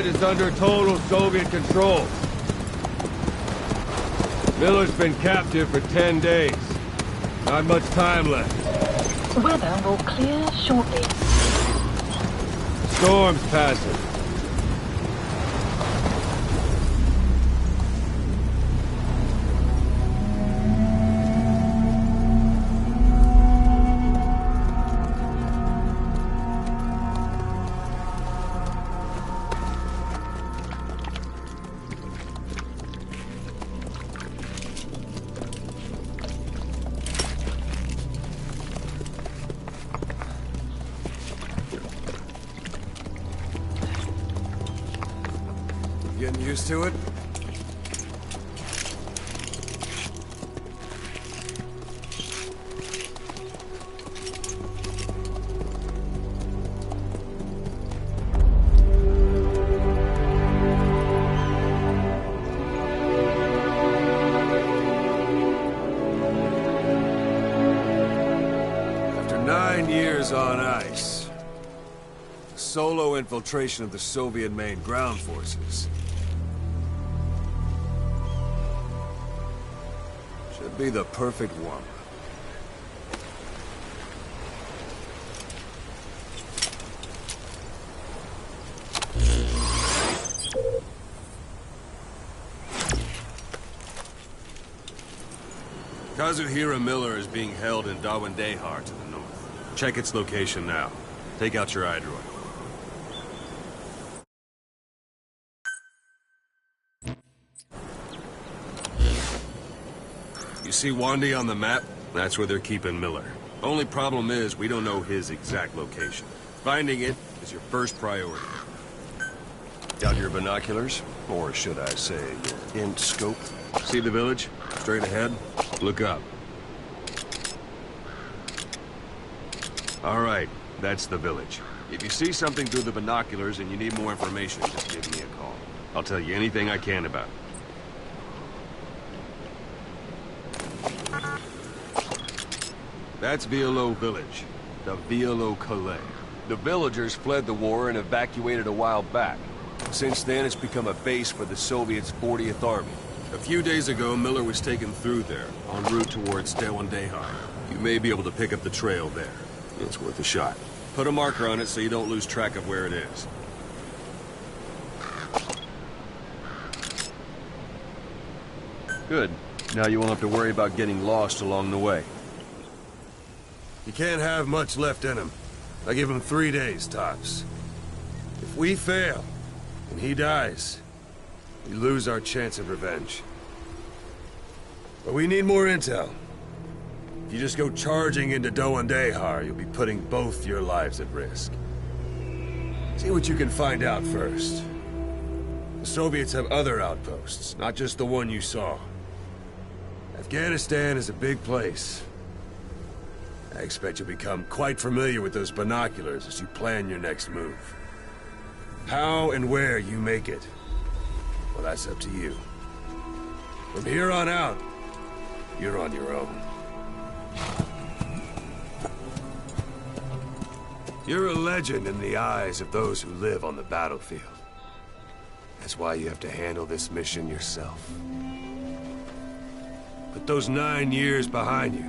is under total Soviet control. Miller's been captive for 10 days. Not much time left. The weather will clear shortly. Storm's passing. Getting used to it? After 9 years on ice, solo infiltration of the Soviet main ground forces. Should be the perfect one. Kazuhira Miller is being held in Dawandehar to the north. Check its location now. Take out your iDroid. You see Wandy on the map? That's where they're keeping Miller. Only problem is, we don't know his exact location. Finding it is your first priority. Got your binoculars? Or should I say, your int scope? See the village? Straight ahead? Look up. Alright, that's the village. If you see something through the binoculars and you need more information, just give me a call. I'll tell you anything I can about it. That's Violo Village, the Violo Calais. The villagers fled the war and evacuated a while back. Since then, it's become a base for the Soviets' 40th Army. A few days ago, Miller was taken through there, en route towards Dawandehar. You may be able to pick up the trail there. It's worth a shot. Put a marker on it so you don't lose track of where it is. Good. Now you won't have to worry about getting lost along the way. He can't have much left in him. I give him 3 days, tops. If we fail, and he dies, we lose our chance of revenge. But we need more intel. If you just go charging into Dawandehar, you'll be putting both your lives at risk. See what you can find out first. The Soviets have other outposts, not just the one you saw. Afghanistan is a big place. I expect you'll become quite familiar with those binoculars as you plan your next move. How and where you make it, well, that's up to you. From here on out, you're on your own. You're a legend in the eyes of those who live on the battlefield. That's why you have to handle this mission yourself. Put those 9 years behind you,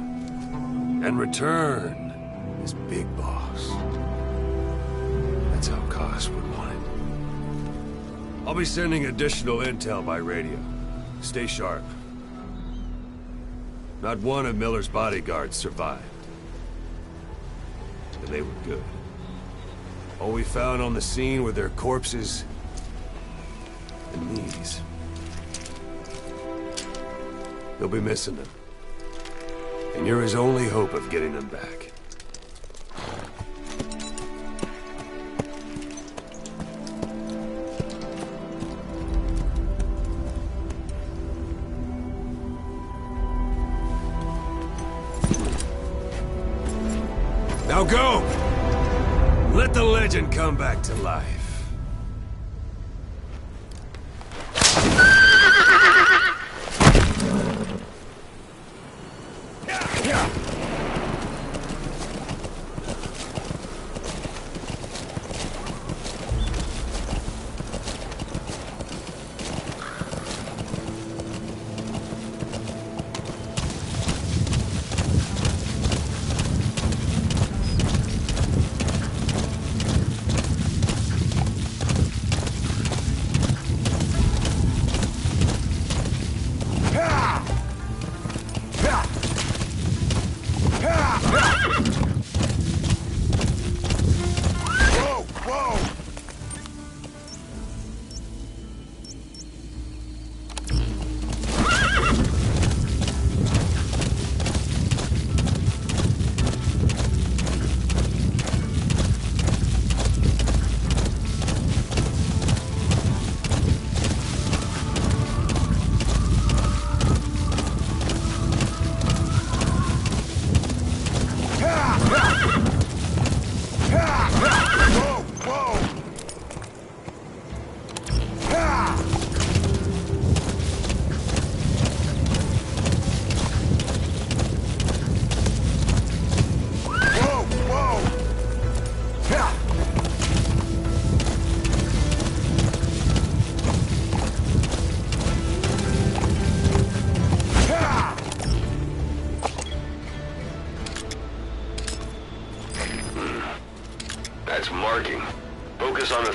and return as Big Boss. That's how Koss would want it. I'll be sending additional intel by radio. Stay sharp. Not one of Miller's bodyguards survived. And they were good. All we found on the scene were their corpses and knees. You'll be missing them. And you're his only hope of getting them back. Now go! Let the legend come back to life.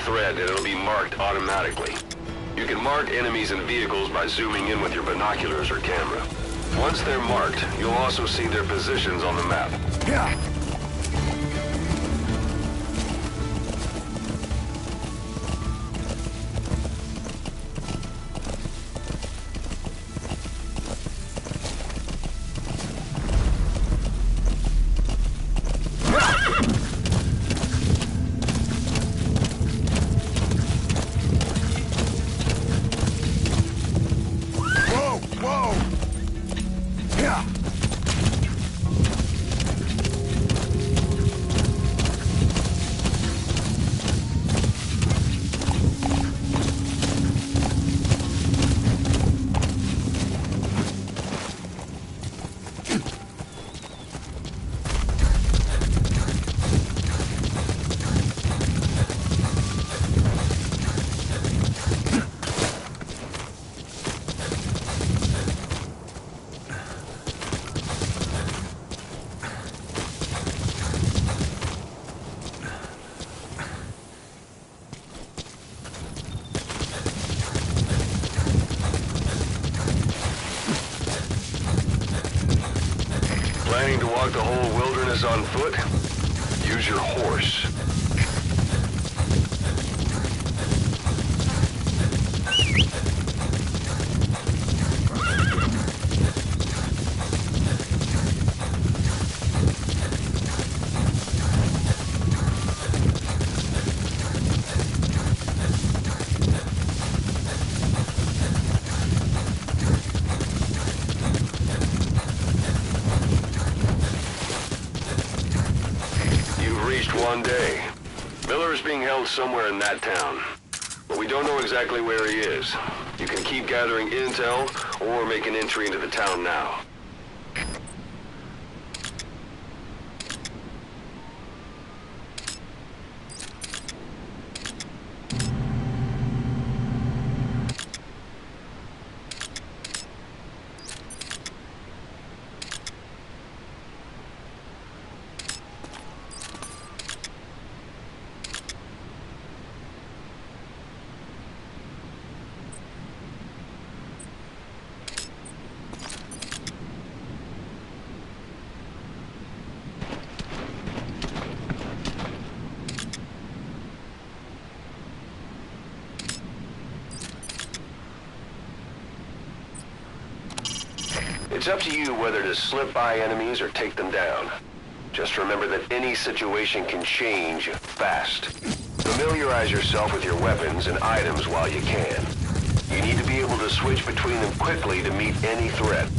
threat and it'll be marked automatically. You can mark enemies and vehicles by zooming in with your binoculars or camera. Once they're marked, you'll also see their positions on the map. Yeah. Planning to walk the whole wilderness on foot? Use your horse. One day. Miller is being held somewhere in that town, but we don't know exactly where he is. You can keep gathering intel or make an entry into the town now. It's up to you whether to slip by enemies or take them down. Just remember that any situation can change fast. Familiarize yourself with your weapons and items while you can. You need to be able to switch between them quickly to meet any threat.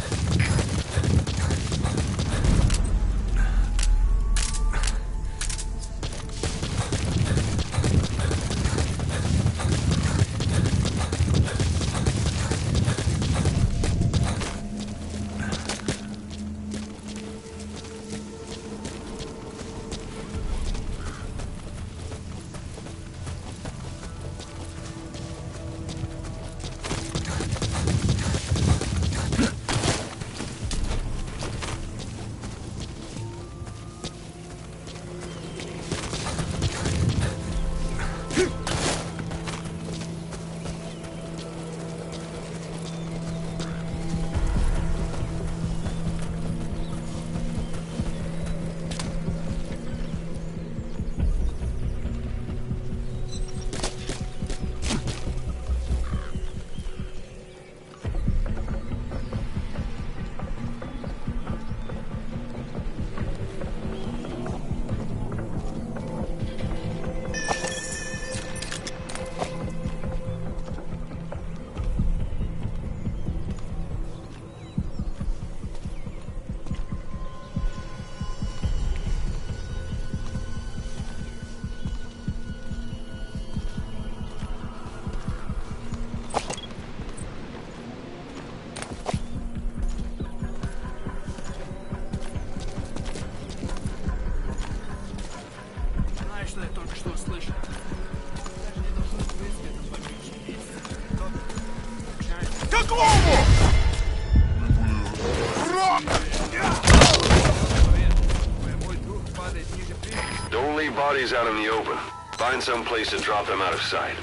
Don't leave bodies out in the open. Find some place to drop them out of sight.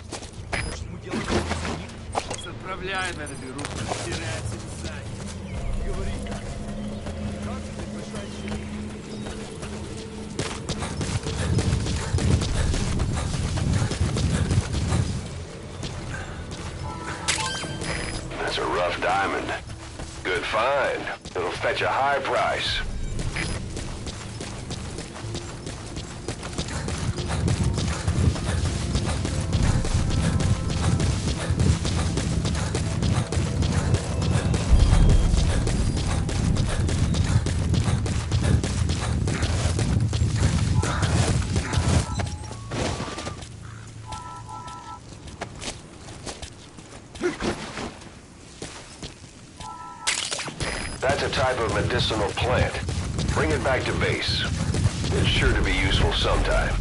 That's a rough diamond. Good find. It'll fetch a high price. That's a type of medicinal plant. Bring it back to base. It's sure to be useful sometime.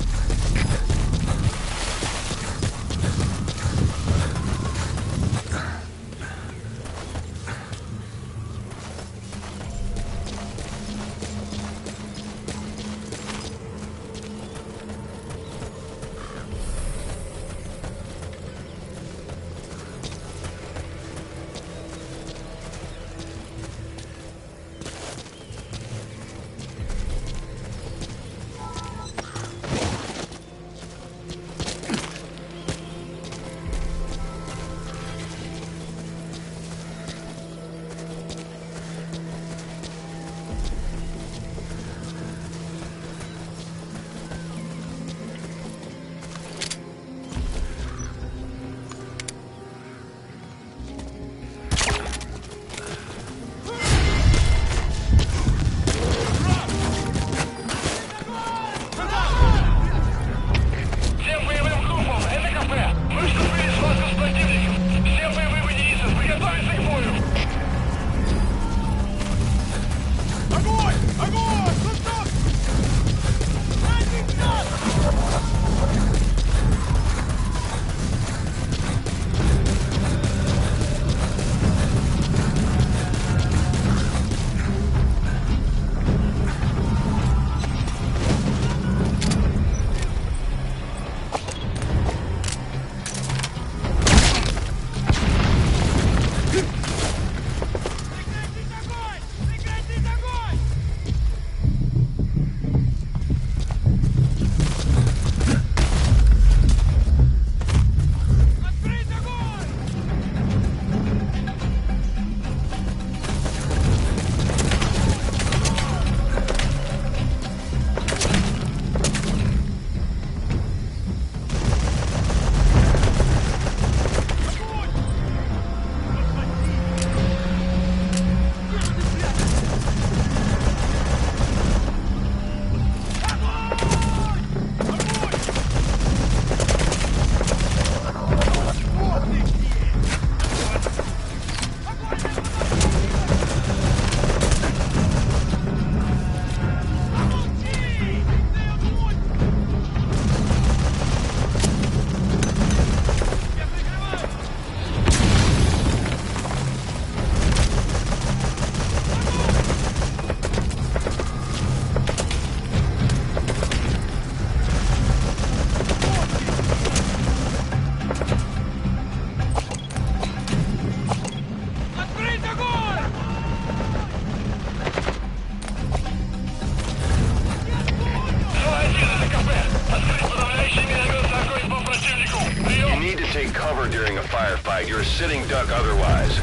During a firefight, you're a sitting duck otherwise.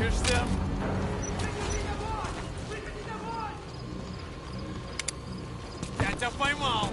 прячешься? Я тебя поймал!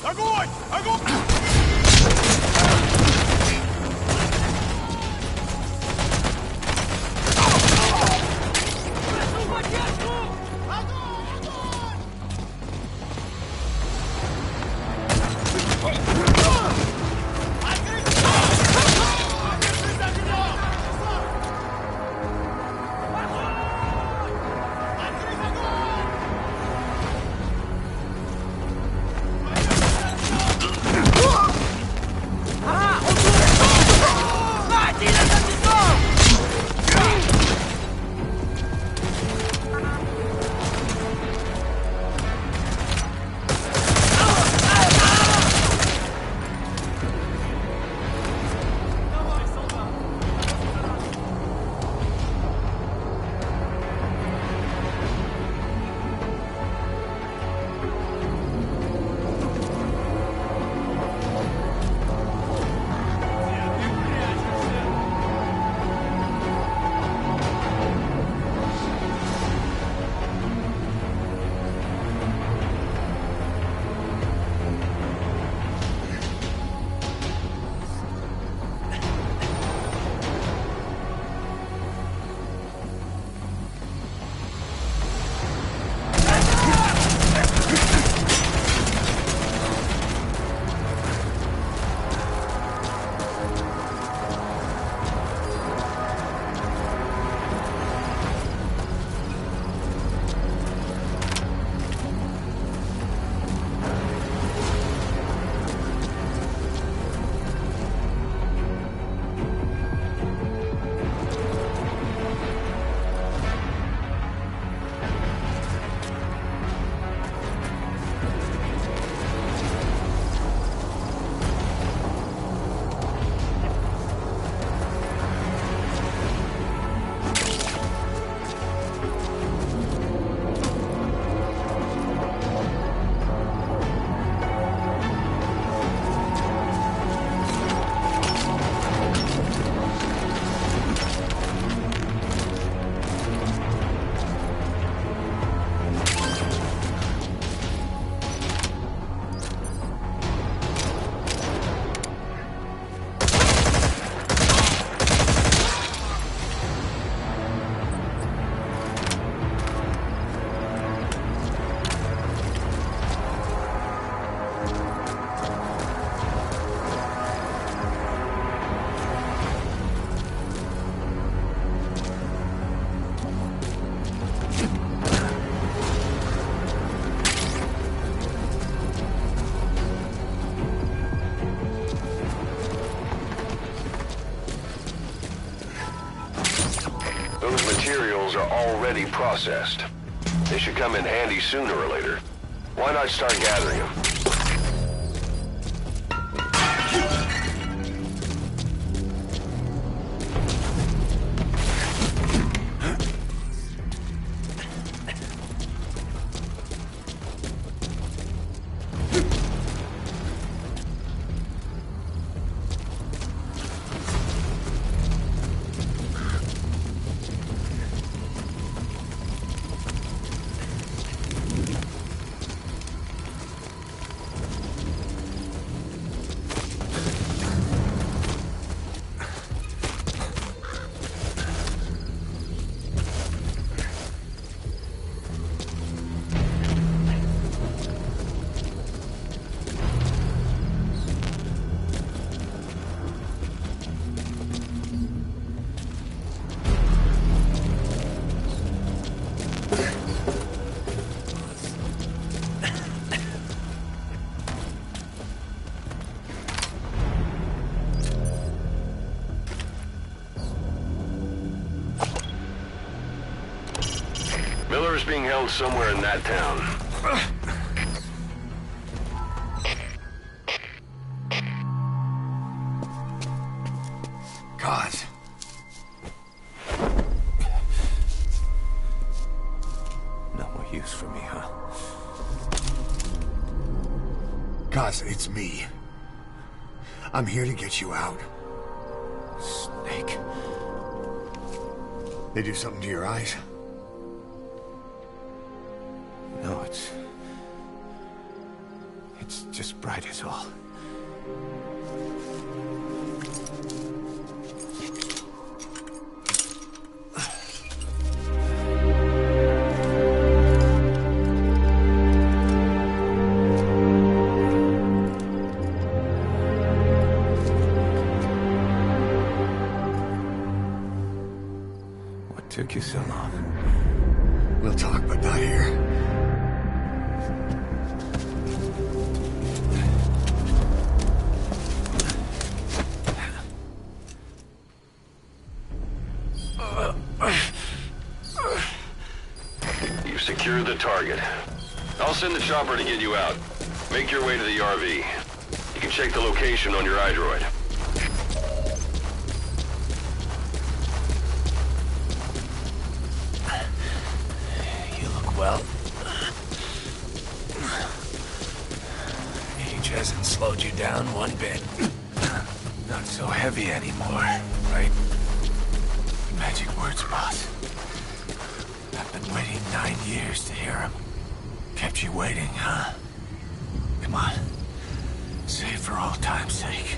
Огонь! Огонь! Materials are already processed. They should come in handy sooner or later. Why not start gathering them? Miller is being held somewhere in that town. God. No more use for me, huh? Cos, it's me. I'm here to get you out. Snake. They do something to your eyes? No, it's just bright as all. What took you so long? We'll talk, but not here. You've secured the target. I'll send the chopper to get you out. Make your way to the RV. You can check the location on your iDroid. You look well. Age hasn't slowed you down one bit. Not so heavy anymore, right? Magic words, boss. I've been waiting 9 years to hear them. Kept you waiting, huh? Come on. Say it for old time's sake.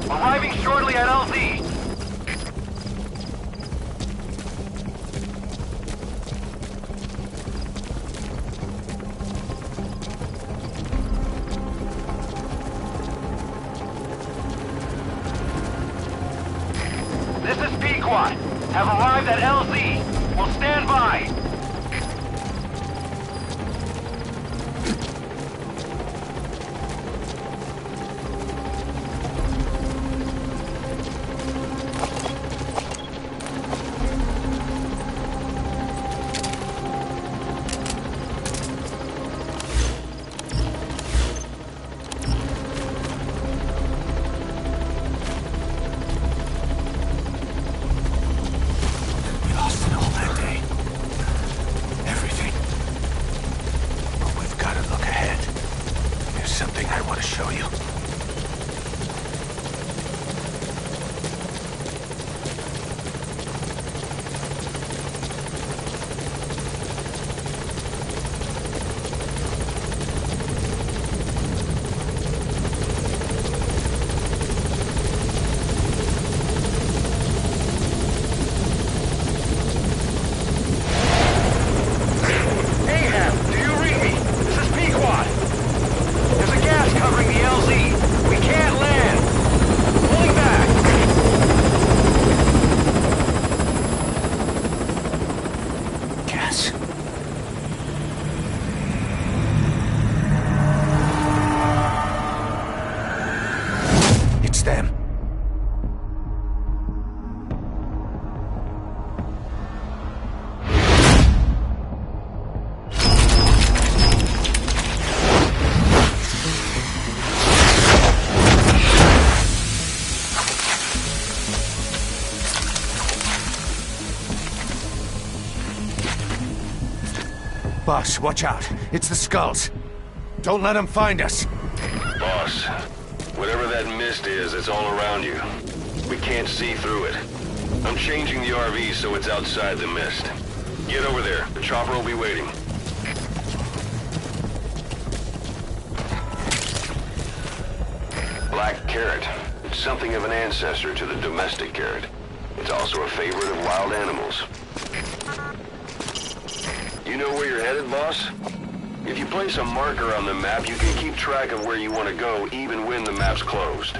Arriving shortly at LZ. This is Pequod. Have arrived at LZ. We'll stand by. Boss, watch out. It's the skulls. Don't let them find us. Boss, whatever that mist is, it's all around you. We can't see through it. I'm changing the RV so it's outside the mist. Get over there. The chopper will be waiting. Black carrot. It's something of an ancestor to the domestic carrot. It's also a favorite of wild animals. You know where you're headed, boss? If you place a marker on the map, you can keep track of where you want to go even when the map's closed.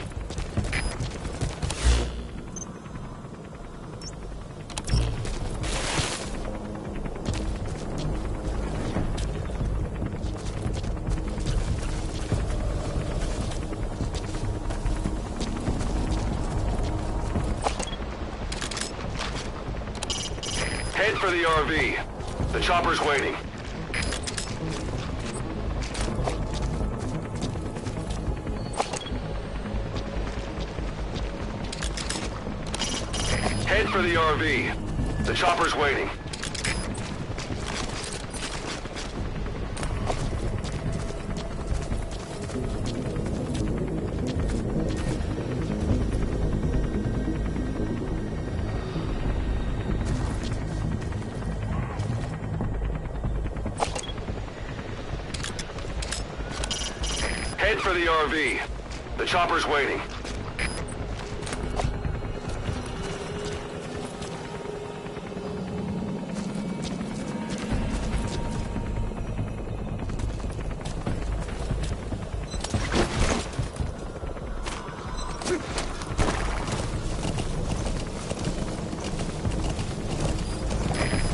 Head for the RV. The chopper's waiting. Head for the RV. The chopper's waiting. Head for the RV. The chopper's waiting.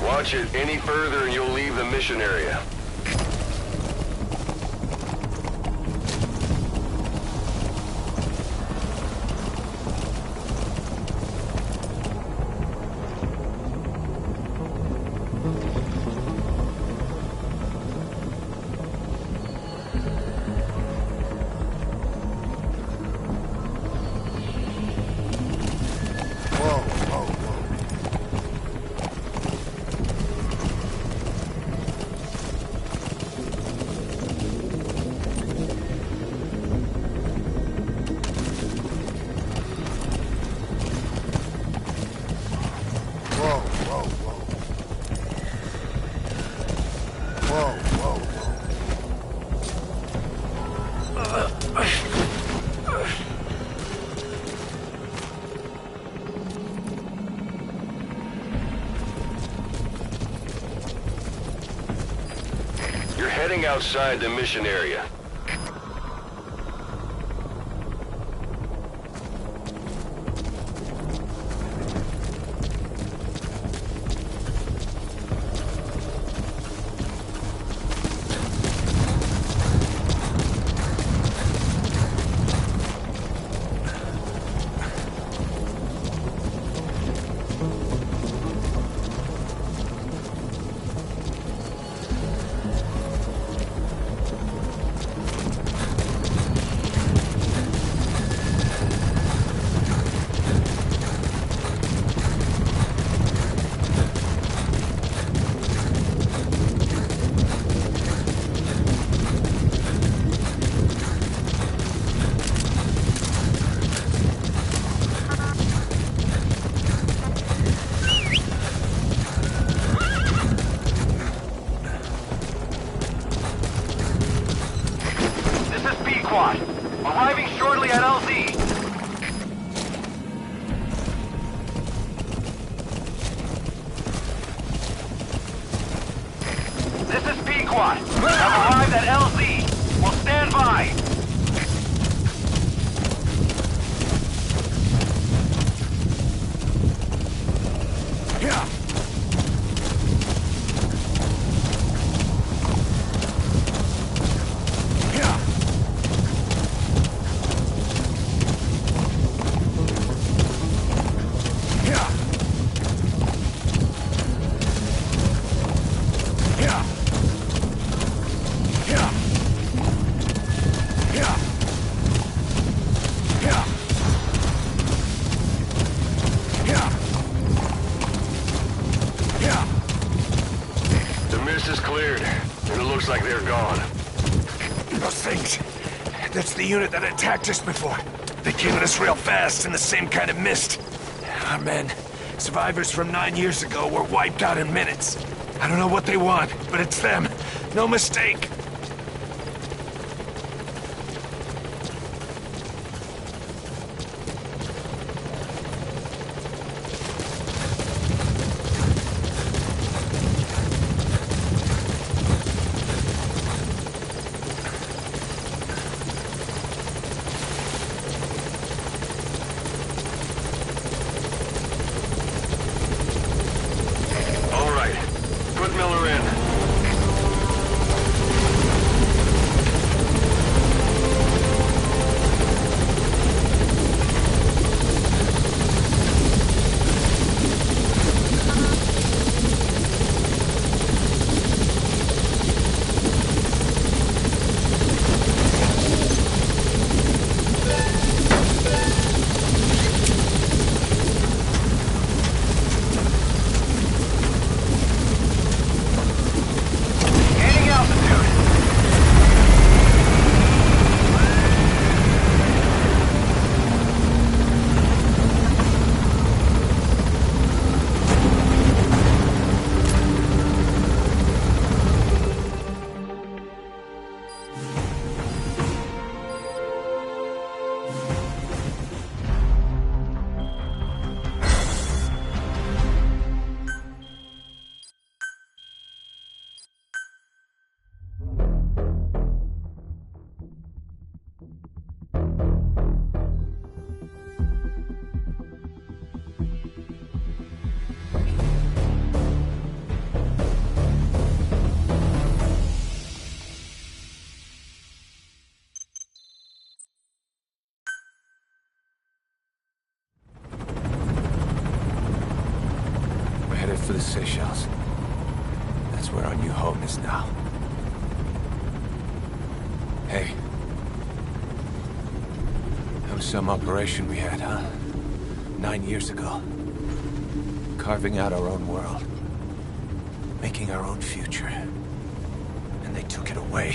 Watch it any further and you'll leave the mission area. You're heading outside the mission area. Arriving shortly at LZ. This is Pequot. I've arrived at LZ. We'll stand by. Is cleared, and it looks like they're gone. Those things. That's the unit that attacked us before. They came at us real fast in the same kind of mist. Our men Survivors from 9 years ago were wiped out in minutes. I don't know what they want, but it's them. No mistake. All right. Put Miller in. Gaining altitude. We're headed for the Seychelles. That's where our new home is now. Hey. That was some operation we had, huh? 9 years ago. Carving out our own world. Making our own future. And they took it away.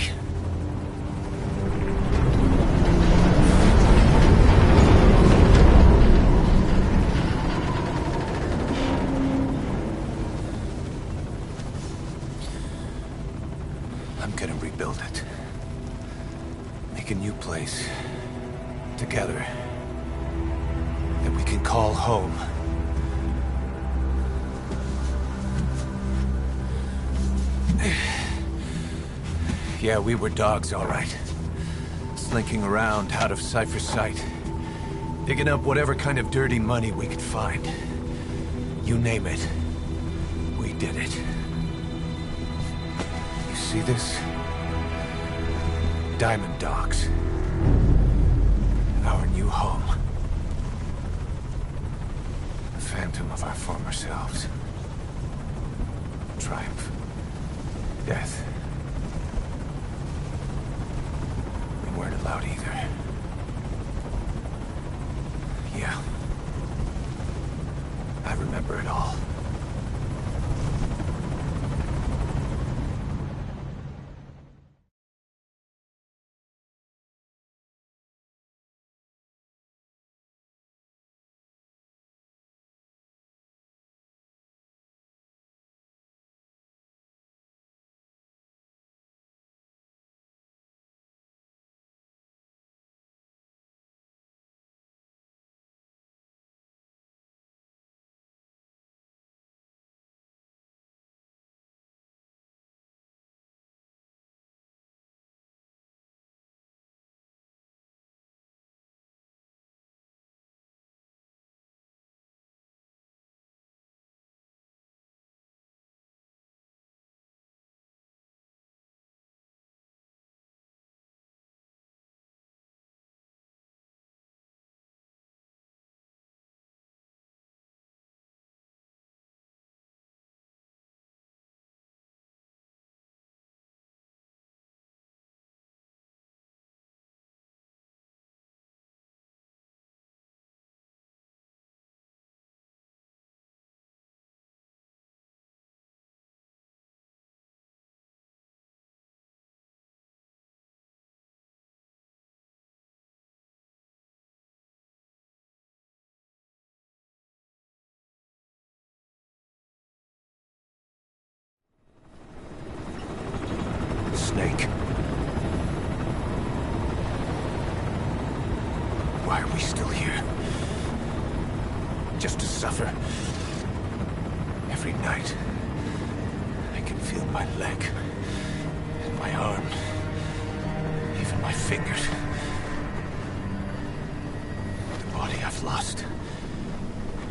I'm gonna rebuild it. Make a new place. Together. That we can call home. Yeah, we were dogs, all right. Slinking around out of Cypher's sight. Digging up whatever kind of dirty money we could find. You name it. We did it. You see this? Diamond Dogs. Our new home. The phantom of our former selves. Triumph. Death. We weren't allowed either. Yeah. I remember it all. snake. Why are we still here? Just to suffer? Every night, I can feel my leg, and my arm, even my fingers. The body I've lost,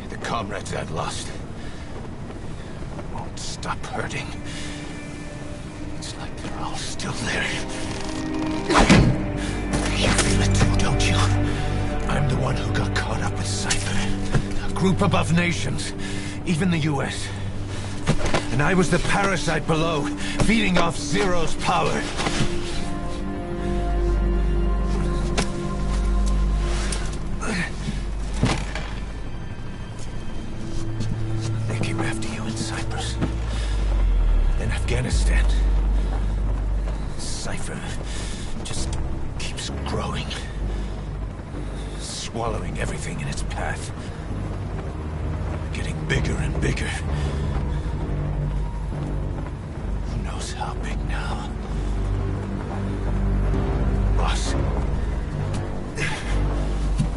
the comrades I've lost, won't stop hurting. It's like they're all still there. You feel it too, don't you? I'm the one who got caught up with Cypher. A group above nations, even the US. And I was the parasite below, feeding off Zero's power. They came after you in Cyprus. Then Afghanistan. Cypher just keeps growing. Swallowing everything in its path. Getting bigger and bigger. Who knows how big now? Boss.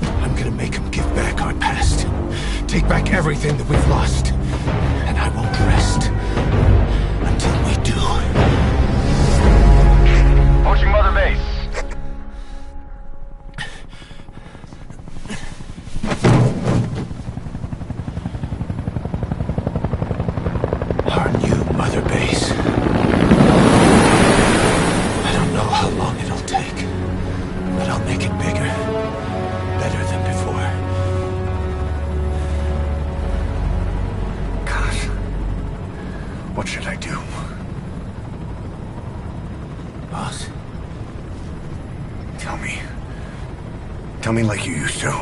I'm gonna make him give back our past. Take back everything that we've lost. And I won't rest until we do. Approaching Mother Base. Our new Mother Base. I don't know how long it'll take, but I'll make it bigger. Better than before. Gosh. What should I do? Boss? Tell me. Tell me like you used to.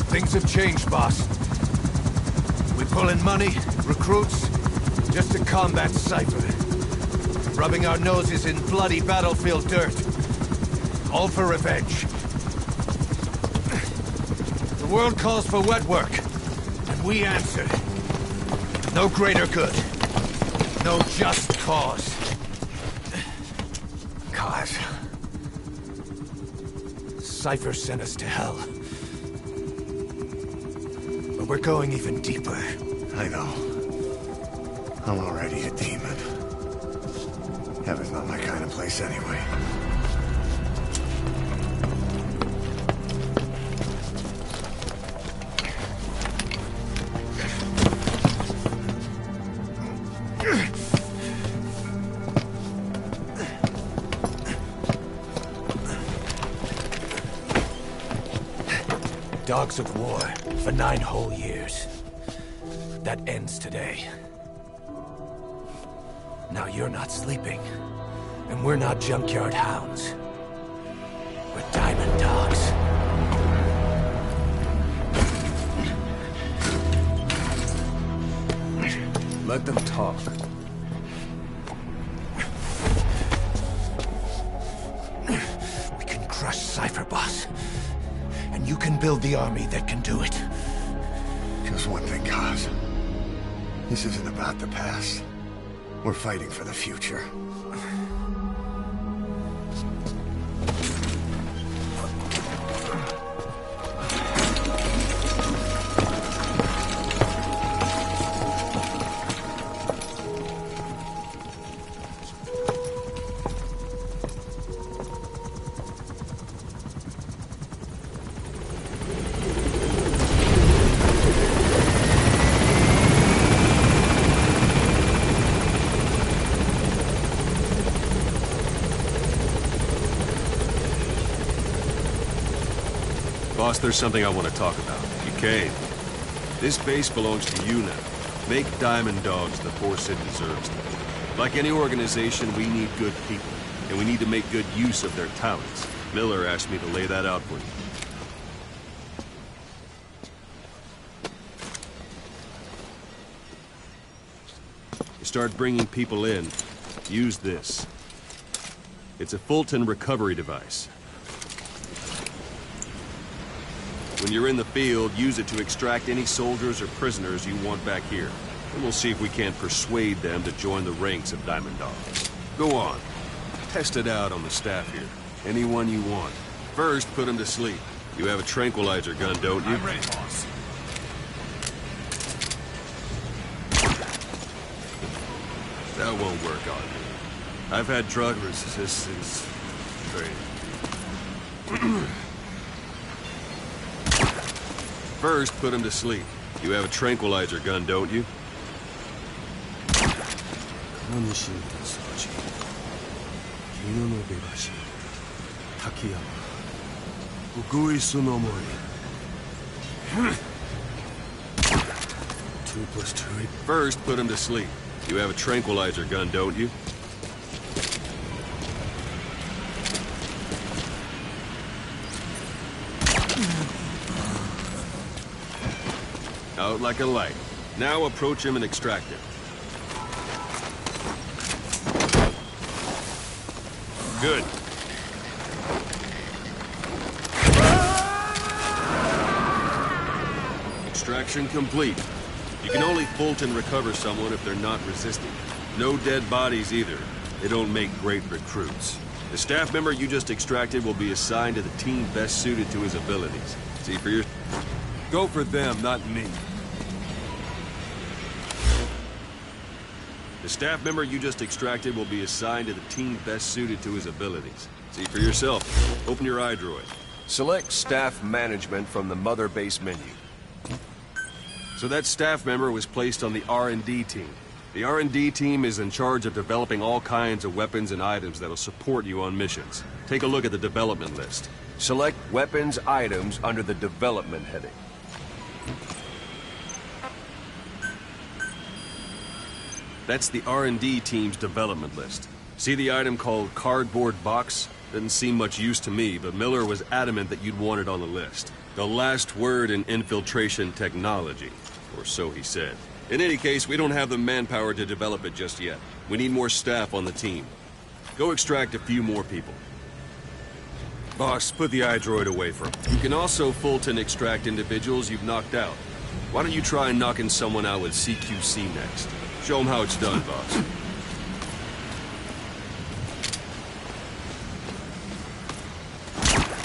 Things have changed, boss. We pull in money, recruits, just to combat Cypher. Rubbing our noses in bloody battlefield dirt. All for revenge. The world calls for wet work, and we answer. No greater good. No just cause. Cause. Cypher sent us to hell. But we're going even deeper. I know. I'm already a demon. Heaven's not my kind of place anyway. Dogs of war for 9 whole years. That ends today. Now you're not sleeping, and we're not junkyard hounds. We're diamond dogs. Let them talk. We can crush Cypher, boss. And you can build the army that can do it. Just one thing, Kaz. This isn't about the past. We're fighting for the future. Boss, there's something I want to talk about. You came. This base belongs to you now. Make Diamond Dogs the force it deserves. Like any organization, we need good people, and we need to make good use of their talents. Miller asked me to lay that out for you. You start bringing people in, use this. It's a Fulton recovery device. When you're in the field, use it to extract any soldiers or prisoners you want back here. And we'll see if we can't persuade them to join the ranks of Diamond Dogs. Go on. Test it out on the staff here. Anyone you want. First, put them to sleep. You have a tranquilizer gun, don't you? I'm ready, boss. That won't work on me. I've had drug resistance training. First, put him to sleep. You have a tranquilizer gun, don't you? First, put him to sleep. You have a tranquilizer gun, don't you? Out like a light. Now approach him and extract him. Good. Extraction complete. You can only Fulton recover someone if they're not resisting. No dead bodies either. They don't make great recruits. The staff member you just extracted will be assigned to the team best suited to his abilities. See for your... Go for them, not me. The staff member you just extracted will be assigned to the team best suited to his abilities. See for yourself. Open your iDroid. Select Staff Management from the Mother Base menu. So that staff member was placed on the R&D team. The R&D team is in charge of developing all kinds of weapons and items that'll support you on missions. Take a look at the development list. Select Weapons Items under the Development heading. That's the R&D team's development list. See the item called Cardboard Box? Didn't seem much use to me, but Miller was adamant that you'd want it on the list. The last word in infiltration technology, or so he said. In any case, we don't have the manpower to develop it just yet. We need more staff on the team. Go extract a few more people. Boss, put the iDroid away from him. You can also Fulton extract individuals you've knocked out. Why don't you try knocking someone out with CQC next? Show them how it's done, boss.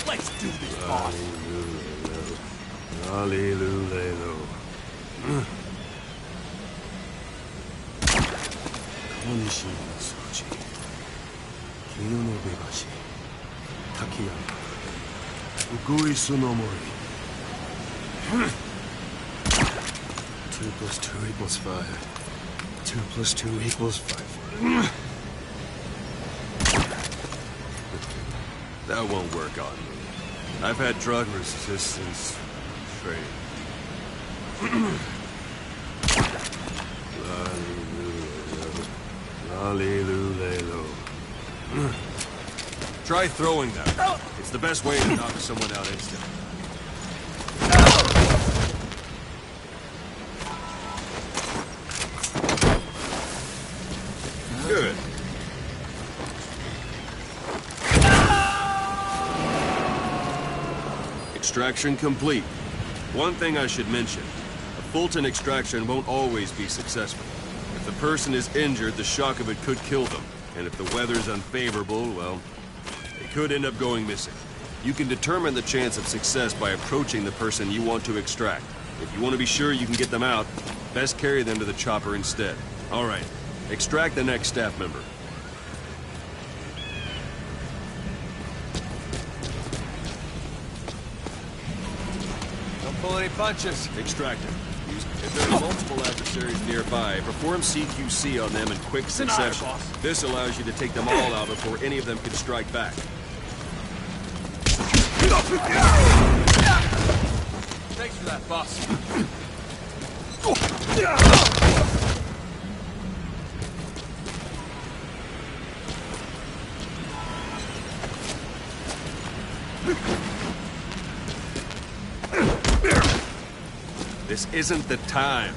Let's do this, boss. Hallelujah. Two plus two equals 5. 2 plus 2 equals 5. That won't work on me. I've had drug resistance training. Hallelujah. Try throwing them. It's the best way to knock someone out instantly. Good. Extraction complete. One thing I should mention. A Fulton extraction won't always be successful. If the person is injured, the shock of it could kill them. And if the weather's unfavorable, well, they could end up going missing. You can determine the chance of success by approaching the person you want to extract. If you want to be sure you can get them out, best carry them to the chopper instead. All right. Extract the next staff member. Don't pull any punches. Extract him. If there are multiple adversaries nearby, perform CQC on them in quick succession. This allows you to take them all out before any of them can strike back. Thanks for that, boss. This isn't the time.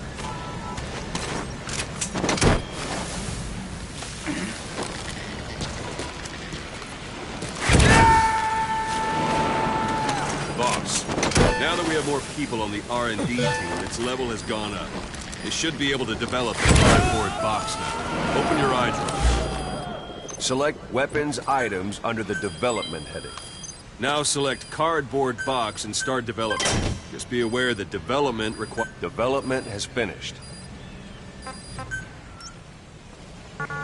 Boss, now that we have more people on the R&D team, its level has gone up. They should be able to develop a cardboard box now. Open your eye drive. Select Weapons Items under the Development heading. Now select Cardboard Box and start development. Just be aware that development has finished.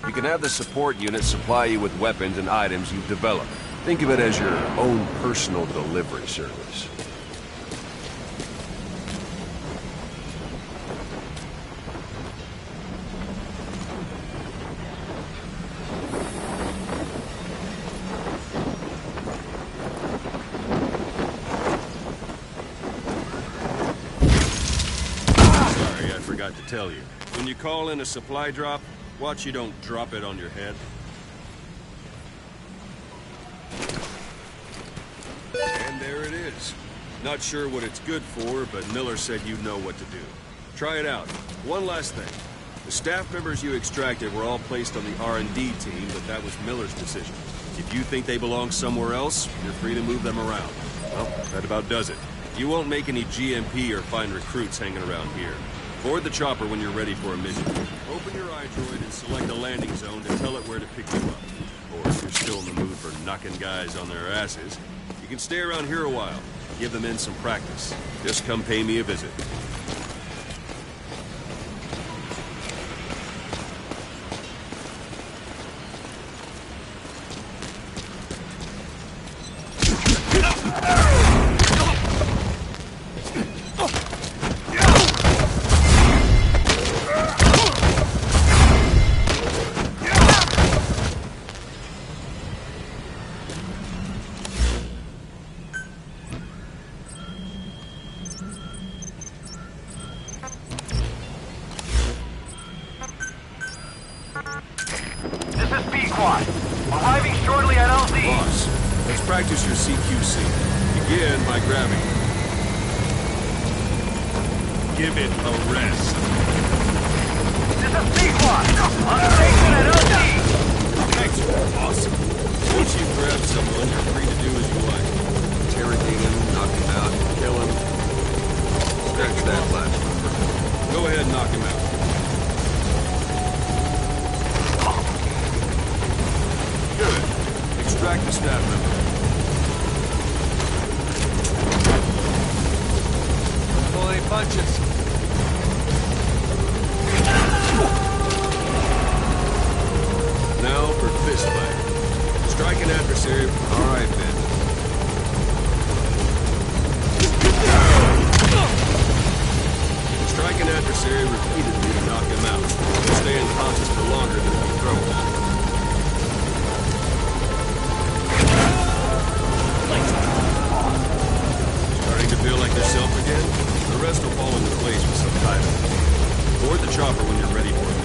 You can have the support unit supply you with weapons and items you've developed. Think of it as your own personal delivery service. To tell you, when you call in a supply drop, watch you don't drop it on your head. And there it is. Not sure what it's good for, but Miller said you know what to do. Try it out. One last thing. The staff members you extracted were all placed on the R&D team, but that was Miller's decision. If you think they belong somewhere else, you're free to move them around. Well, that about does it. You won't make any GMP or find recruits hanging around here. Board the chopper when you're ready for a mission. Open your iDroid and select a landing zone to tell it where to pick you up. Or if you're still in the mood for knocking guys on their asses, you can stay around here a while. Give the men some practice. Just come pay me a visit. Arriving shortly at LZ. Boss, let's practice your CQC. Begin by grabbing. Give it a rest. This is P-Quad. On station at LZ. Thanks, boss. Once you've grabbed someone, you're free to do as you like. Interrogate him, knock him out, kill him. Scratch that last one. Go ahead and knock him out. Good. Extract the staff member. Don't pull any punches. Now for fist fight. Strike an adversary. All right, Ben. Strike an adversary repeatedly to knock him out. Stay unconscious for longer than if you throw him. Starting to feel like yourself again? The rest will fall into place with some time. Board the chopper when you're ready for a mission.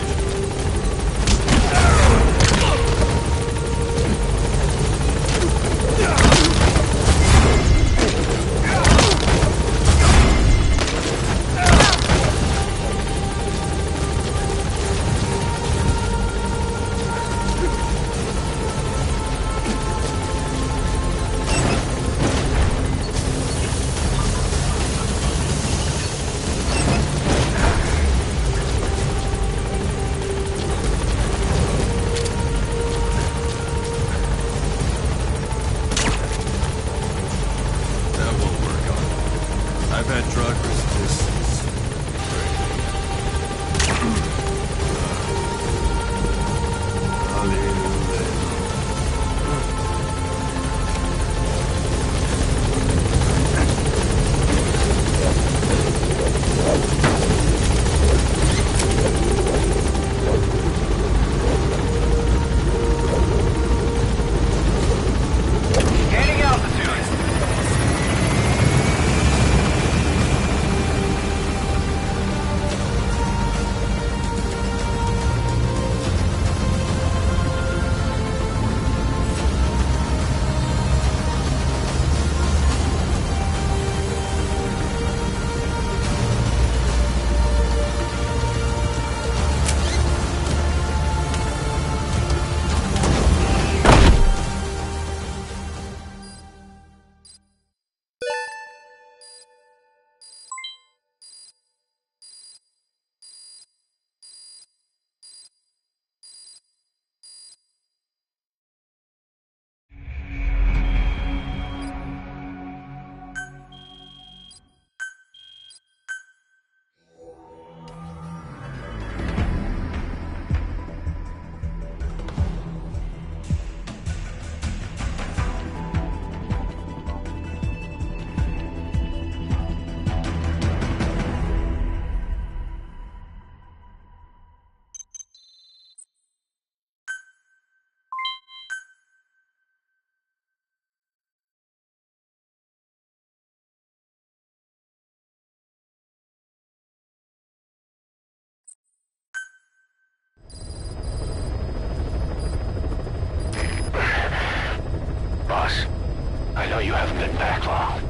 know you haven't been back long,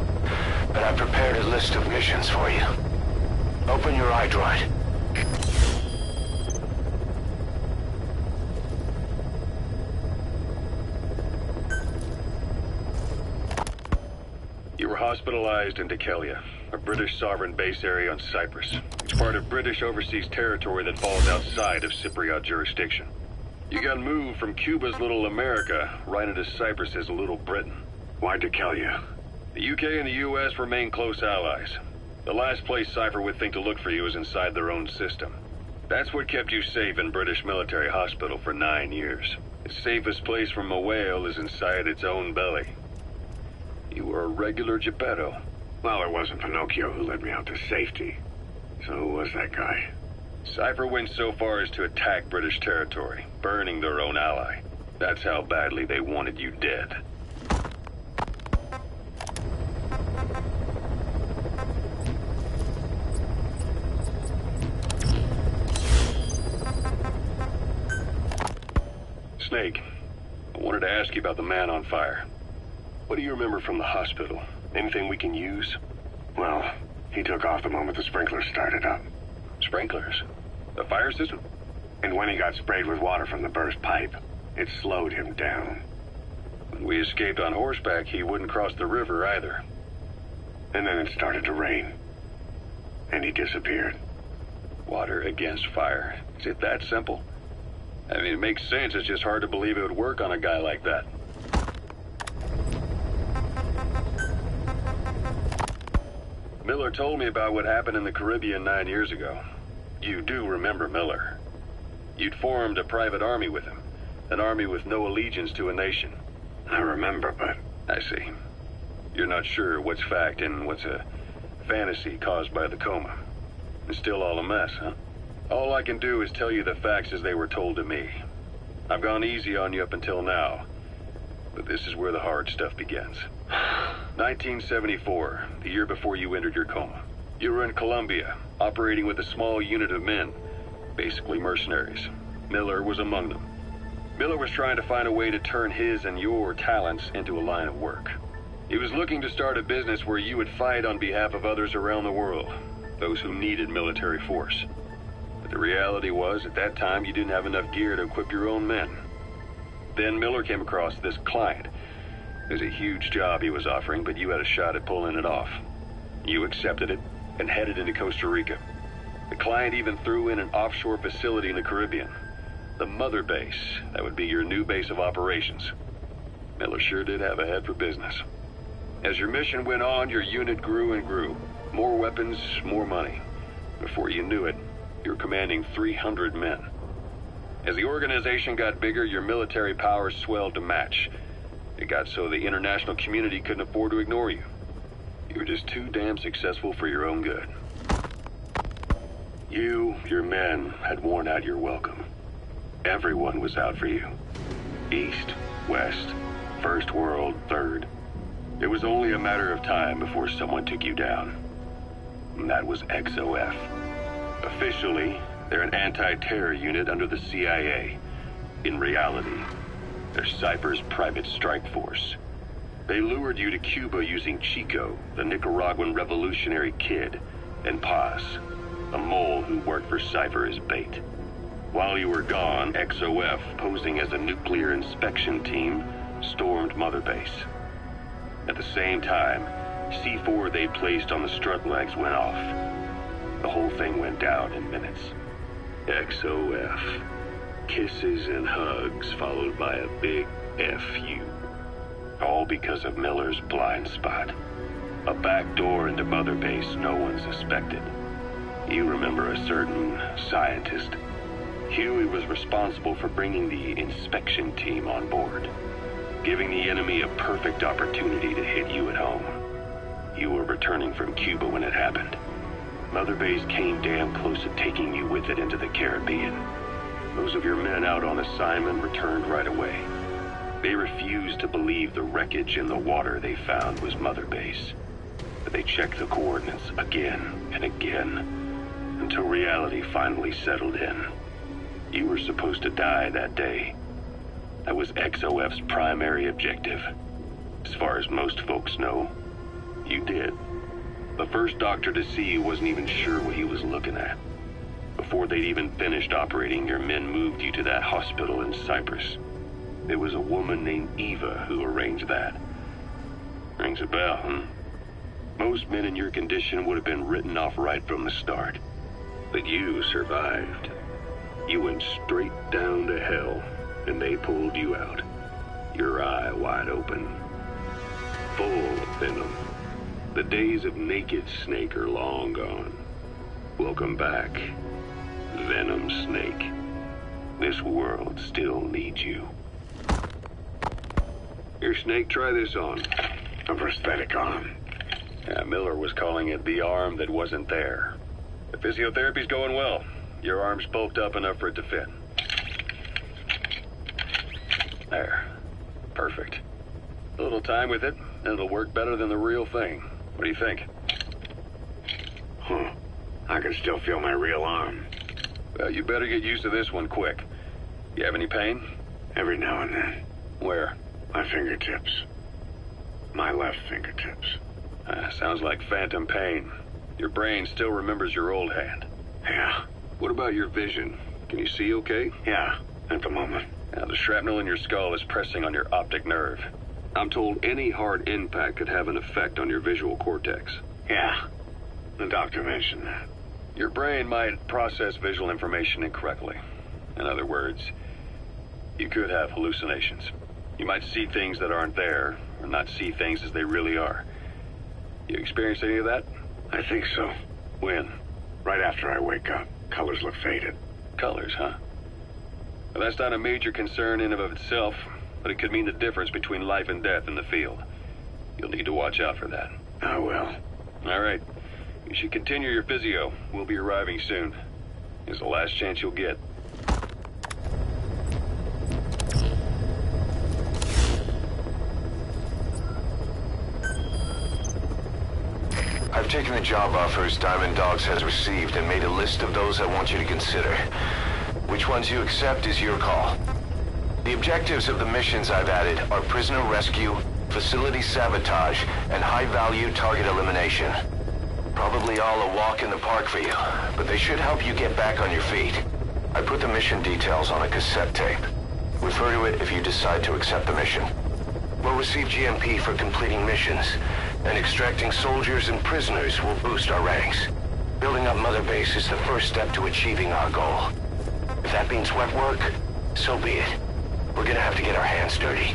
but I've prepared a list of missions for you. Open your iDroid. You were hospitalized in Dikelia, a British sovereign base area on Cyprus. It's part of British overseas territory that falls outside of Cypriot jurisdiction. You got moved from Cuba's Little America right into Cyprus's Little Britain. Why Dikelia? The UK and the US remain close allies. The last place Cypher would think to look for you is inside their own system. That's what kept you safe in British military hospital for 9 years. The safest place from a whale is inside its own belly. You were a regular Geppetto. Well, it wasn't Pinocchio who led me out to safety. So who was that guy? Cypher went so far as to attack British territory, burning their own ally. That's how badly they wanted you dead. Snake, I wanted to ask you about the man on fire. What do you remember from the hospital? Anything we can use? Well, he took off the moment the sprinklers started up. Sprinklers? The fire system? And when he got sprayed with water from the burst pipe, it slowed him down. When we escaped on horseback, he wouldn't cross the river either. And then it started to rain. And he disappeared. Water against fire. Is it that simple? I mean, it makes sense. It's just hard to believe it would work on a guy like that. Miller told me about what happened in the Caribbean 9 years ago. You do remember Miller. You'd formed a private army with him. An army with no allegiance to a nation. I remember, but... I see. You're not sure what's fact and what's a fantasy caused by the coma. It's still all a mess, huh? All I can do is tell you the facts as they were told to me. I've gone easy on you up until now, but this is where the hard stuff begins. 1974, the year before you entered your coma. You were in Colombia, operating with a small unit of men, basically mercenaries. Miller was among them. Miller was trying to find a way to turn his and your talents into a line of work. He was looking to start a business where you would fight on behalf of others around the world, those who needed military force. But the reality was, at that time, you didn't have enough gear to equip your own men. Then Miller came across this client. It was a huge job he was offering, but you had a shot at pulling it off. You accepted it and headed into Costa Rica. The client even threw in an offshore facility in the Caribbean. The mother base, that would be your new base of operations. Miller sure did have a head for business. As your mission went on, your unit grew and grew. More weapons, more money. Before you knew it, you were commanding 300 men. As the organization got bigger, your military powers swelled to match. It got so the international community couldn't afford to ignore you. You were just too damn successful for your own good. You, your men, had worn out your welcome. Everyone was out for you. East, West, First World, Third. It was only a matter of time before someone took you down. And that was XOF. Officially, they're an anti-terror unit under the CIA. In reality, they're Cypher's private strike force. They lured you to Cuba using Chico, the Nicaraguan revolutionary kid, and Paz, a mole who worked for Cypher as bait. While you were gone, XOF, posing as a nuclear inspection team, stormed Mother Base. At the same time, C4 they placed on the strut legs went off. The whole thing went down in minutes. XOF. Kisses and hugs followed by a big F.U. All because of Miller's blind spot. A back door into Mother Base no one suspected. You remember a certain scientist. Huey was responsible for bringing the inspection team on board, giving the enemy a perfect opportunity to hit you at home. You were returning from Cuba when it happened. Mother Base came damn close to taking you with it into the Caribbean. Those of your men out on assignment returned right away. They refused to believe the wreckage in the water they found was Mother Base. But they checked the coordinates again and again, until reality finally settled in. You were supposed to die that day. That was XOF's primary objective. As far as most folks know, you did. The first doctor to see you wasn't even sure what he was looking at. Before they'd even finished operating, your men moved you to that hospital in Cyprus. It was a woman named Eva who arranged that. Rings a bell, huh? Most men in your condition would have been written off right from the start. But you survived. You went straight down to hell, and they pulled you out. Your eye wide open. Full of venom. The days of naked Snake are long gone. Welcome back, Venom Snake. This world still needs you. Here, Snake, try this on. A prosthetic arm. Yeah, Miller was calling it the arm that wasn't there. The physiotherapy's going well. Your arm's bulked up enough for it to fit. There. Perfect. A little time with it, and it'll work better than the real thing. What do you think? Huh. I can still feel my real arm. Well, you better get used to this one quick. You have any pain? Every now and then. Where? My fingertips. My left fingertips. Sounds like phantom pain. Your brain still remembers your old hand. Yeah. What about your vision? Can you see okay? Yeah, at the moment. Now, the shrapnel in your skull is pressing on your optic nerve. I'm told any hard impact could have an effect on your visual cortex. Yeah, the doctor mentioned that. Your brain might process visual information incorrectly. In other words, you could have hallucinations. You might see things that aren't there, or not see things as they really are. You experience any of that? I think so. When? Right after I wake up. Colors look faded. Colors, huh? Well, that's not a major concern in and of itself, but it could mean the difference between life and death in the field. You'll need to watch out for that. I will. All right. You should continue your physio. We'll be arriving soon. It's the last chance you'll get. I've taken the job offers Diamond Dogs has received and made a list of those I want you to consider. Which ones you accept is your call. The objectives of the missions I've added are prisoner rescue, facility sabotage, and high-value target elimination. Probably all a walk in the park for you, but they should help you get back on your feet. I put the mission details on a cassette tape. Refer to it if you decide to accept the mission. We'll receive GMP for completing missions, and extracting soldiers and prisoners will boost our ranks. Building up Mother Base is the first step to achieving our goal. If that means wet work, so be it. We're gonna have to get our hands dirty.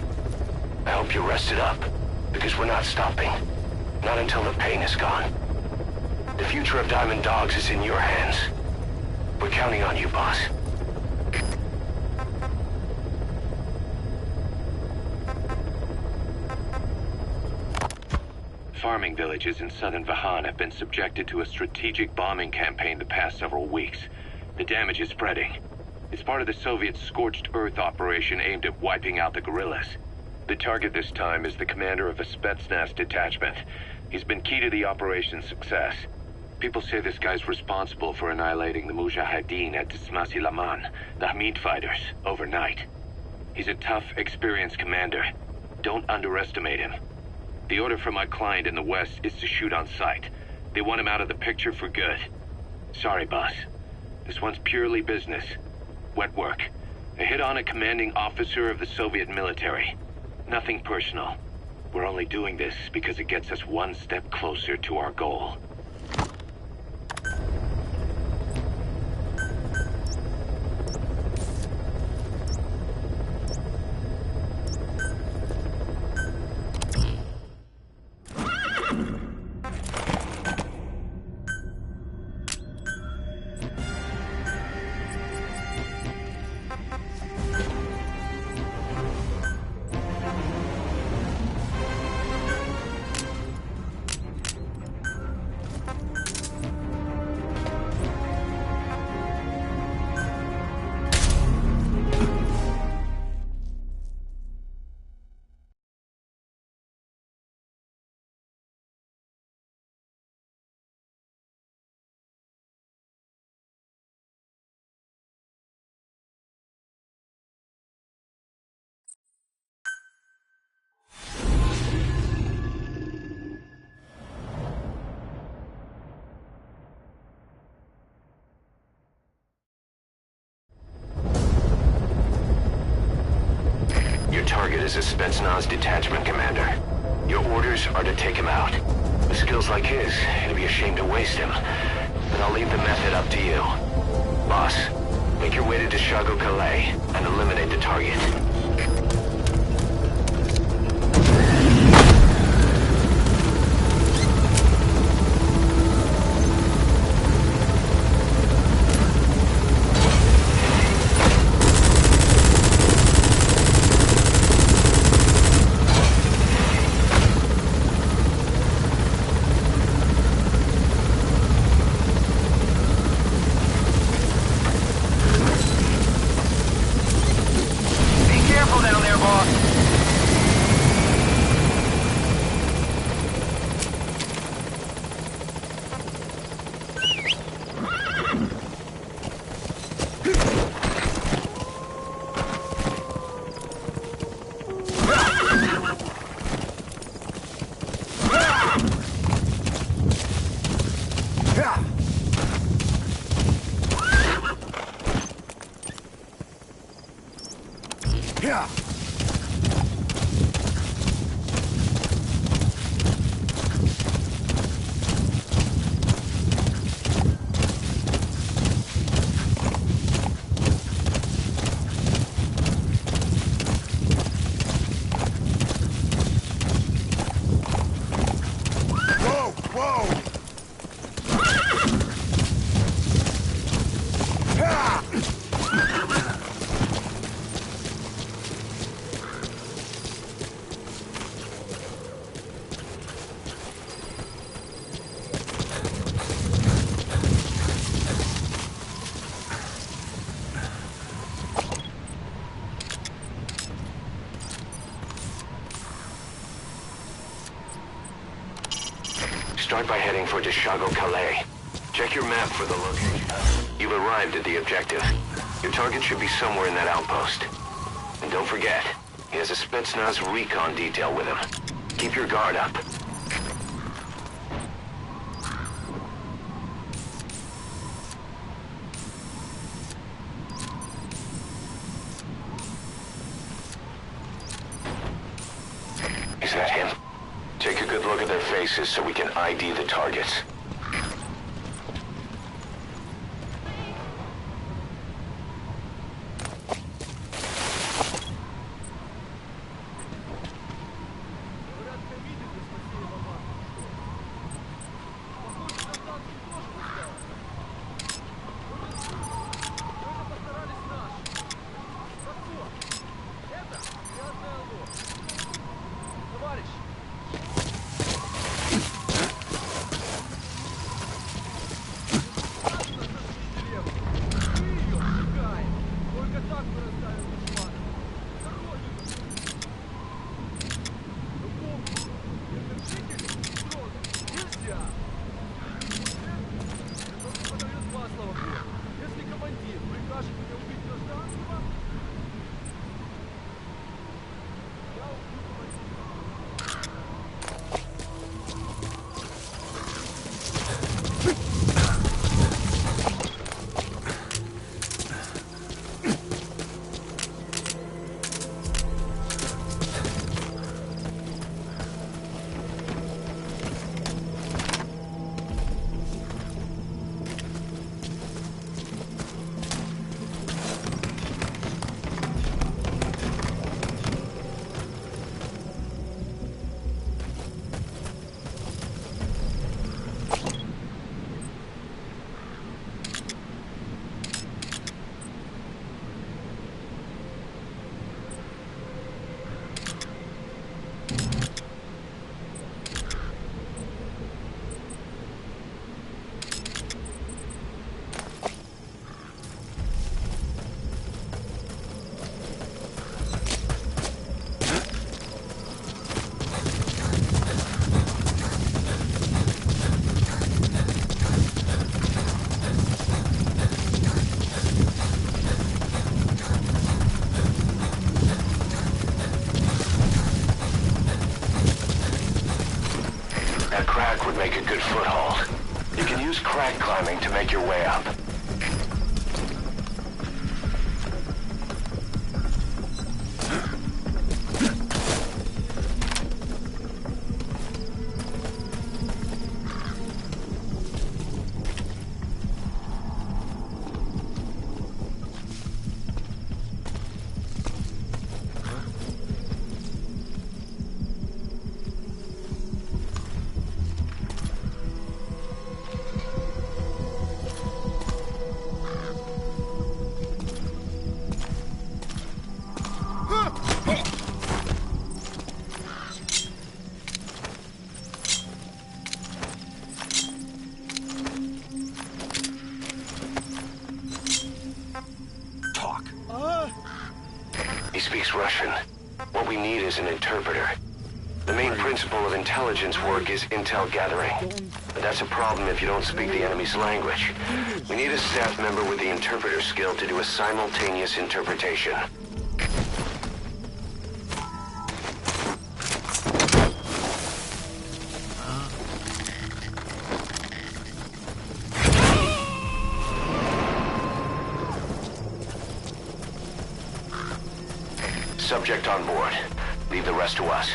I hope you're rested up, because we're not stopping. Not until the pain is gone. The future of Diamond Dogs is in your hands. We're counting on you, boss. Farming villages in southern Vahan have been subjected to a strategic bombing campaign the past several weeks. The damage is spreading. It's part of the Soviet Scorched Earth operation aimed at wiping out the guerrillas. The target this time is the commander of a Spetsnaz detachment. He's been key to the operation's success. People say this guy's responsible for annihilating the Mujahideen at Tismasi Laman, the Hamid fighters, overnight. He's a tough, experienced commander. Don't underestimate him. The order from my client in the west is to shoot on sight. They want him out of the picture for good. Sorry, boss. This one's purely business. Wet work. A hit on a commanding officer of the Soviet military. Nothing personal. We're only doing this because it gets us one step closer to our goal. as a Spetsnaz detachment commander. Your orders are to take him out. With skills like his, it'd be a shame to waste him. But I'll leave the method up to you. Boss, make your way to Dishago Calais and eliminate the target. Start by heading for Dishago Calais. Check your map for the location. You've arrived at the objective. Your target should be somewhere in that outpost. And don't forget, he has a Spetsnaz recon detail with him. Keep your guard up. Is that him? Take a good look at their faces so we can ID the targets. Make a good foothold. You can use crag climbing to make your way up. is an interpreter. The main principle of intelligence work is intel gathering. But that's a problem if you don't speak the enemy's language. We need a staff member with the interpreter skill to do a simultaneous interpretation. Subject on board. Leave the rest to us.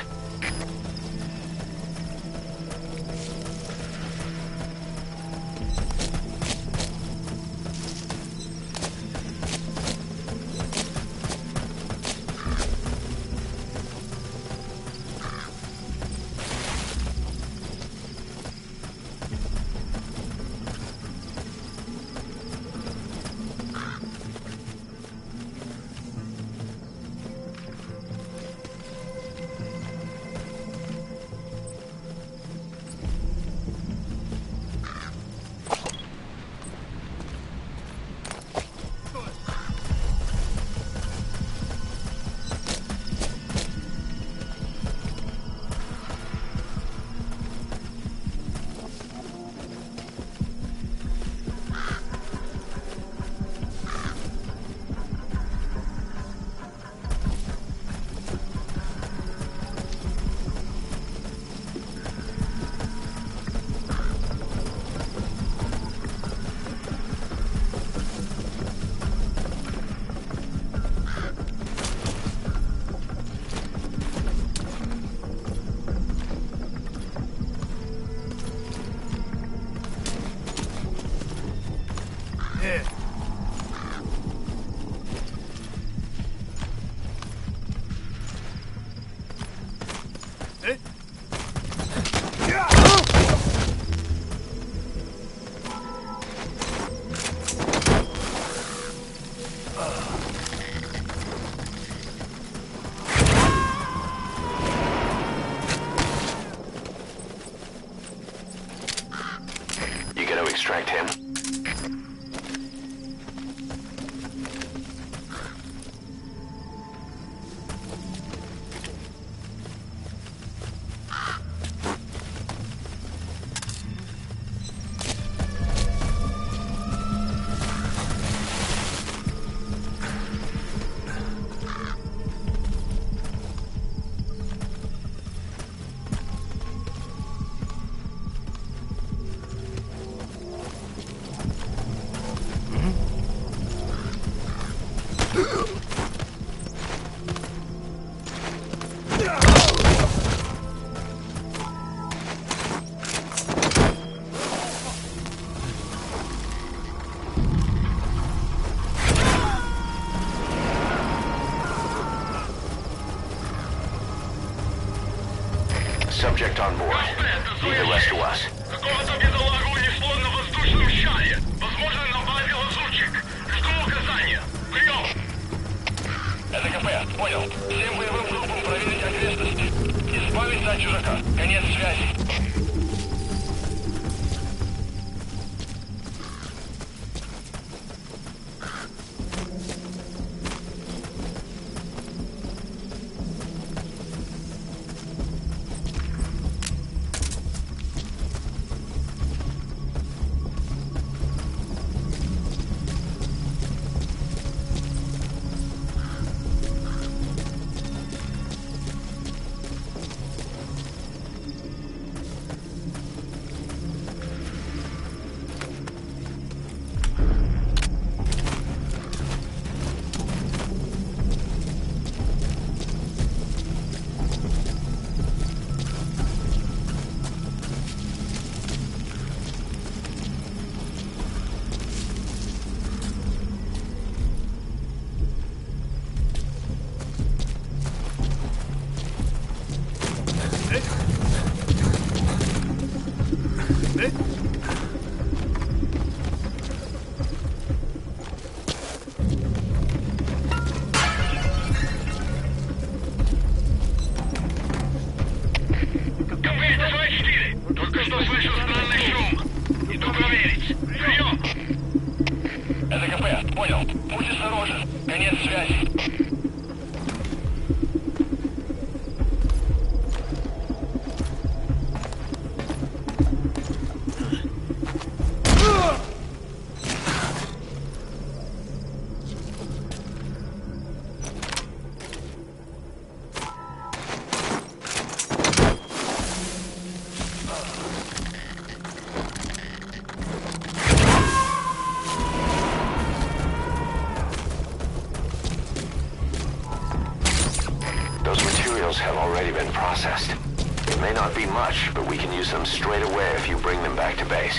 Extract him. Subject on board. Leave the rest to us. Какого-то бедолагу унесло на воздушном шаре. Возможно, напали лазутчик. Жду указания. Прием! Это КП. Понял. Всем боевым группам проверить окрестности. Избавиться от чужака. Конец связи. processed. It may not be much, but we can use them straight away if you bring them back to base.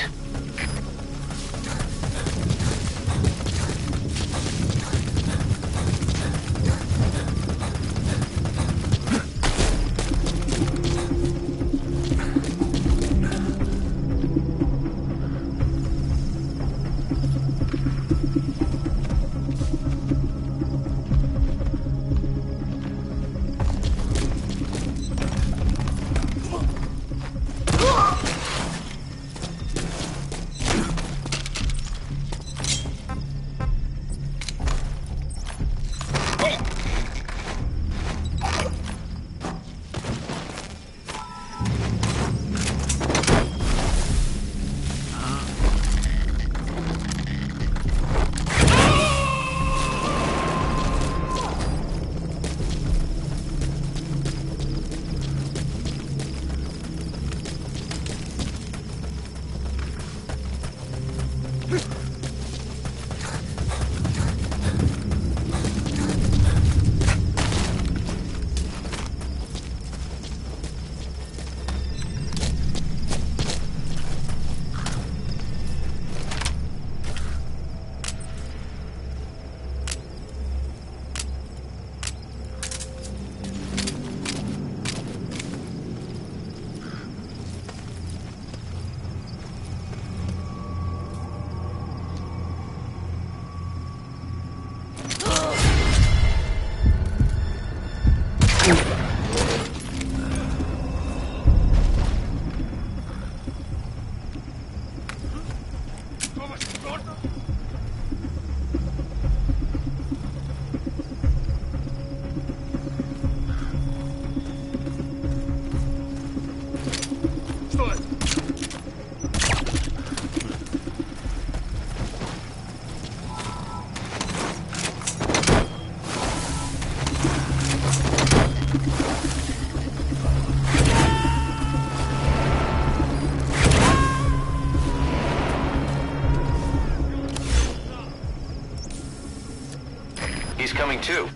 He's coming too.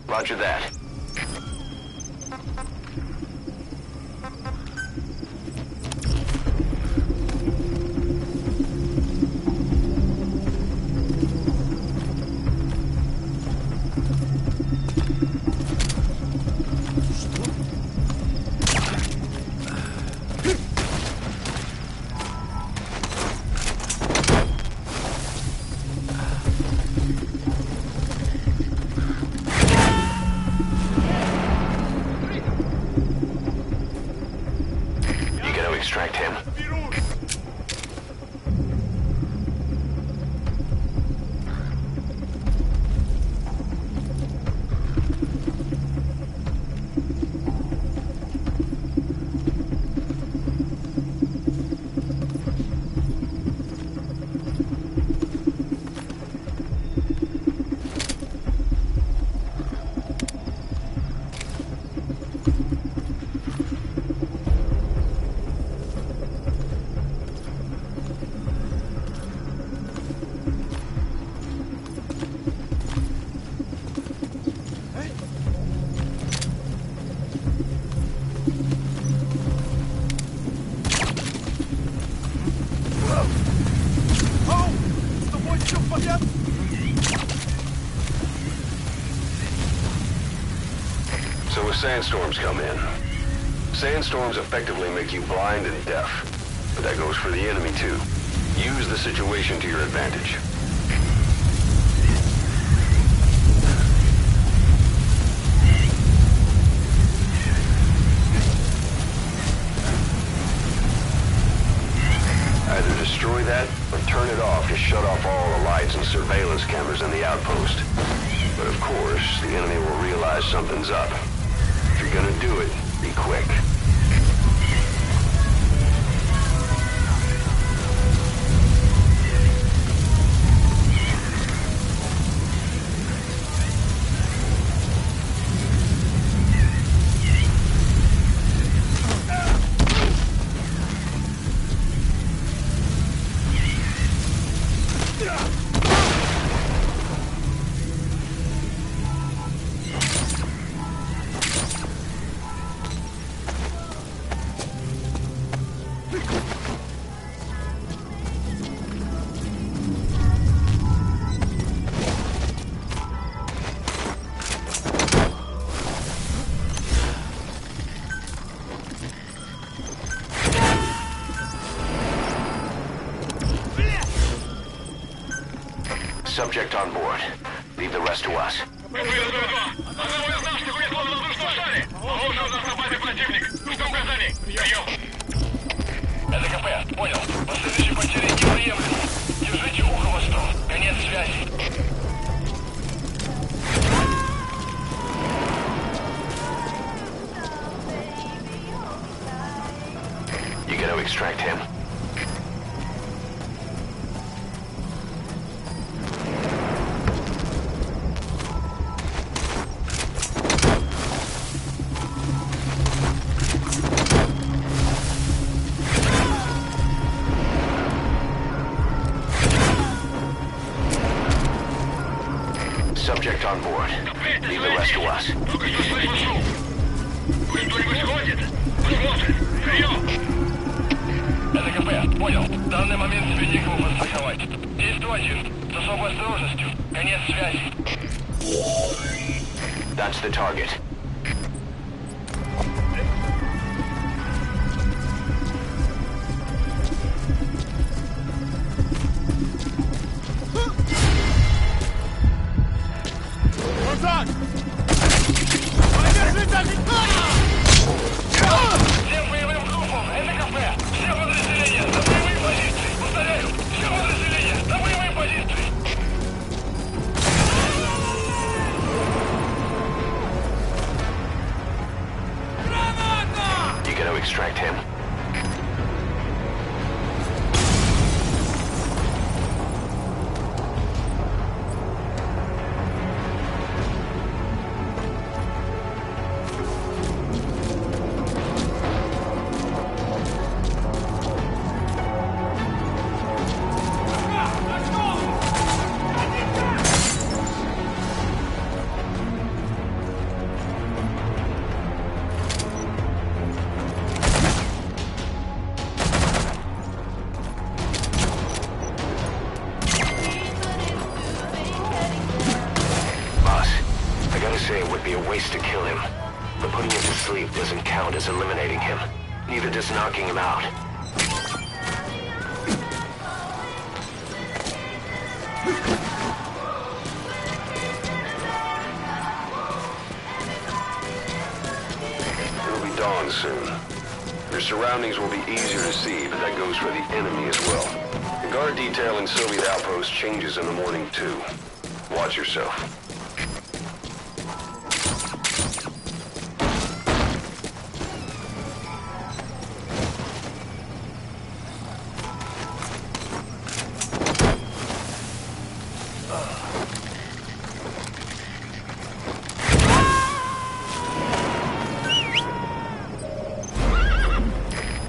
Roger that. Extract him. So when sandstorms come in, sandstorms effectively make you blind and deaf. But that goes for the enemy too. Use the situation to your advantage. Either destroy that, or turn it off to shut off all the lights and surveillance cameras in the outpost. But of course, the enemy will realize something's up. If you're gonna do it, be quick. subject on board. Leave the rest to us. Одного из наших весла шаре. Лучше нас напасть противник. Что указаний? Прием. Это КП. Понял. Последующие потери неприемлемы. Держите ухо восток. Конец связи. You gonna extract him? Subject on board. Leave the rest to us. Только что слышал шум. Кто-нибудь сходит? Посмотрим. Прием. Это КП. Понял. В данный момент тебе некого подстраховать. Действуй один. С особой осторожностью. Конец связи. That's the target. Всем боевым группам. Это КП. Все подразделения. На боевые позиции. Повторяю. Все подразделения. На боевые позиции. You gonna extract him? It would be a waste to kill him, but putting him to sleep doesn't count as eliminating him. Neither does knocking him out. It'll be dawn soon. Your surroundings will be easier to see, but that goes for the enemy as well. The guard detail in Soviet outposts changes in the morning too. Watch yourself.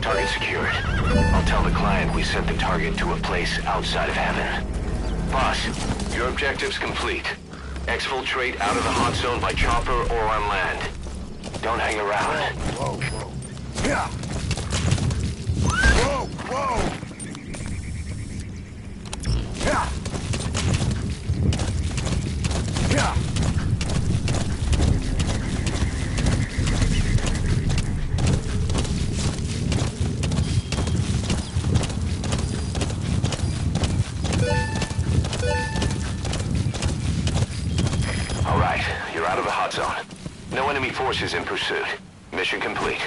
Target secured. I'll tell the client we sent the target to a place outside of heaven. Boss, your objective's complete. Exfiltrate out of the hot zone by chopper or on land. Don't hang around. Whoa, whoa. Yeah. Whoa, whoa. Yeah. Yeah. All right, you're out of the hot zone. No enemy forces in pursuit. Mission complete.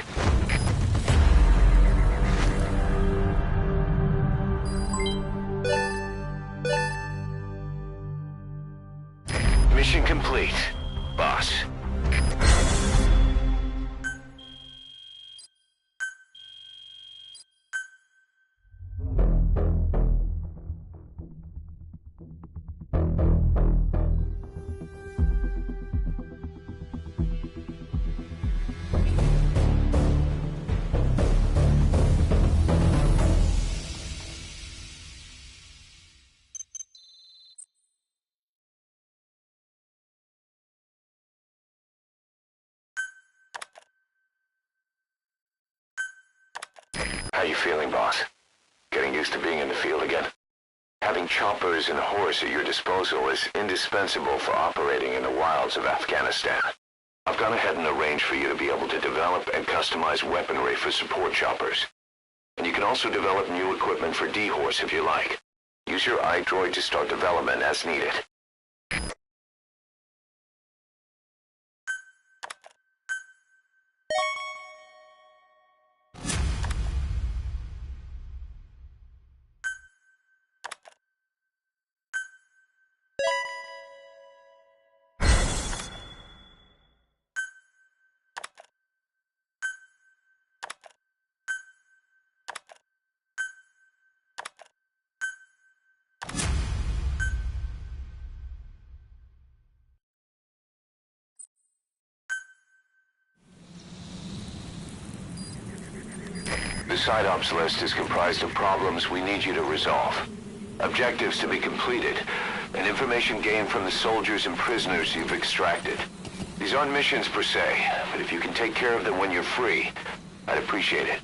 Mission complete, boss. How you feeling, boss? Getting used to being in the field again? Having choppers and horse at your disposal is indispensable for operating in the wilds of Afghanistan. I've gone ahead and arranged for you to be able to develop and customize weaponry for support choppers. And you can also develop new equipment for D-Horse if you like. Use your iDroid to start development as needed. The side ops list is comprised of problems we need you to resolve. Objectives to be completed, and information gained from the soldiers and prisoners you've extracted. These aren't missions per se, but if you can take care of them when you're free, I'd appreciate it.